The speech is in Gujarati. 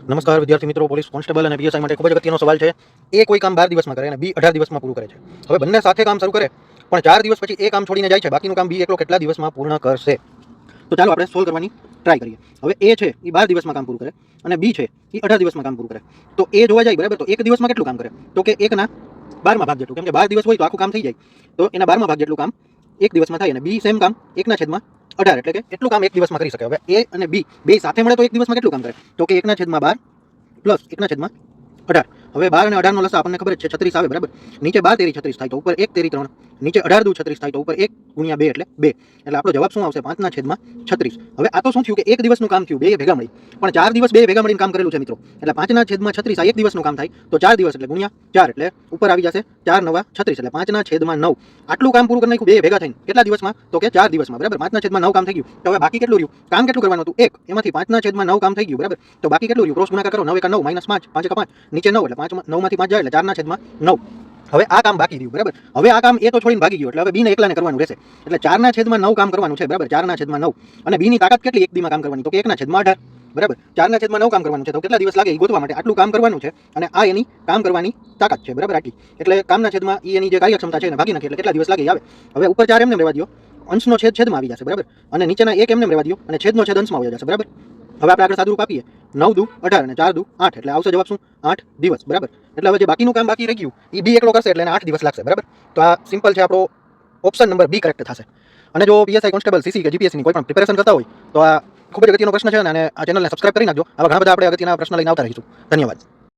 નમસ્કાર વિદ્યાર્થી મિત્રો, પોલીસ કોન્સ્ટેબલ અને પીએસઆઈ માટે ખૂબ જ અગત્યનો સવાલ છે. એ કોઈ કામ 12 દિવસમાં કરે અને બી 18 દિવસમાં પૂરું કરે છે. હવે બંને સાથે કામ શરૂ કરે પણ 4 દિવસ પછી એ કામ છોડીને જાય છે, બાકીનું કામ બી એકલો કેટલા દિવસમાં પૂર્ણ કરશે? તો ચાલો આપણે સોલ્વ કરવાની ટ્રાય કરીએ. હવે એ છે એ 12 દિવસમાં કામ પૂરું કરે અને બી છે એ 18 દિવસમાં કામ પૂરું કરે. તો એ જોવા જાય બરાબર, તો એક દિવસમાં કેટલું કામ કરે? તો કે 1/12 ભાગ જેટલું, કેમ કે 12 દિવસ હોય તો આખું કામ થઈ જાય, તો એના 12મા ભાગ જેટલું કામ એક દિવસમાં થાય. અને બી સેમ કામ 1/18, એટલે કે એટલું કામ એક દિવસમાં કરી શકે. હવે એ અને બી બે સાથે મળે તો એક દિવસમાં કેટલું કામ કરે? તો કે 1/12 પ્લસ 1/18. હવે 12 અને 18 નો લસા આપણને ખબર જ છે 36 આવે બરાબર. નીચે 12 તેરી 36 થાય તો ઉપર 1 તેરી 3, નીચે 18 દુ 36 થાય તો ઉપર 1 ગુણ્યા 2 એટલે 2. એટલે આપણો જવાબ શું આવશે? 5/36. હવે આ તો શું થયું કે એક દિવસનું કામ થયું, બે ભેગા મળી, પણ 4 દિવસ બે ભેગા મળીને કામ કરેલું છે મિત્રો. એટલે 5/36 આ એક દિવસનું કામ થાય, તો 4 દિવસ એટલે ગુણ્યા 4 એટલે ઉપર આવી જશે 4 9 36, એટલે 5/9. આટલું કામ પૂરું કરી નાખ્યું બે ભેગા થઈને. કેટલા દિવસમાં? તો કે 4 દિવસમાં બરાબર. 5/9 કામ થઈ ગયું. તો હવે બાકી કેટલું રહ્યું? કામ કેટલું કરવાનું હતું? 1. એમાંથી 5/9 કામ થઈ ગયું બરાબર. તો બાકી કેટલું રહ્યું? ક્રોસ ગુણાકાર કરો. 9 * 9 - 5, 5 * 5, નીચે 9 એટલે 5 9 માંથી 5 જાય એટલે 4/9. હવે આ કામ બાકી રહ્યું બરાબર. હવે આ કામ એ તો છોડીને ભાગી ગયો, એટલે હવે બી ને એકલાને કરવાનું રહેશે. એટલે 4/9 કામ કરવાનું છે બરાબર. 4/9. અને બી ની તાકાત કેટલી એક દીમાં કામ કરવાની? તો કે 1/18 બરાબર. 4/9 કામ કરવાનું છે, તો કેટલા દિવસ લાગે એ ગોતવા માટે આટલું કામ કરવાનું છે. અને આ એની કામ કરવાની તાકાત છે બરાબર, આટલી. એટલે કામના છેદમાં એની જે કાર્યક્ષમતા છે એને ભાગી નાખી એટલે કેટલા દિવસ લાગે એ આવે. હવે ઉપર 4 એમને રહેવા દો, અંશનો છેદ છેદમાં આવી જશે બરાબર. અને નીચેના 1 એમને રહેવા દો અને છેદનો છેદ અંશમાં આવી જશે બરાબર. હવે આપણે આગળ સાદુરૂપ આપીએ. 9 દુ 18 અને 4 દુ 8, એટલે આવશે જવાબ શું? 8 દિવસ બરાબર. એટલે હવે જે બાકીનું કામ બાકી રહી ગયું એ બી એકલો કરશે, એટલે એને 8 દિવસ લાગશે બરાબર. તો આ સિમ્પલ છે, આપણો ઓપ્શન નંબર બી કરેક્ટ થશે. અને જો પીએસઆઈ કોન્સ્ટેબલ, સીસી કે જીપીએસસી ની કોઈ પણ પ્રિપેરેશન કરતા હોય તો આ ખૂબ જ અગત્યનો પ્રશ્ન છે અને આ ચેનલને સબસ્ક્રાઇબ કરી નાખજો. આવા ઘણા બધા આપણે અગત્યના પ્રશ્ન લઈને આવતા રહીશું. ધન્યવાદ.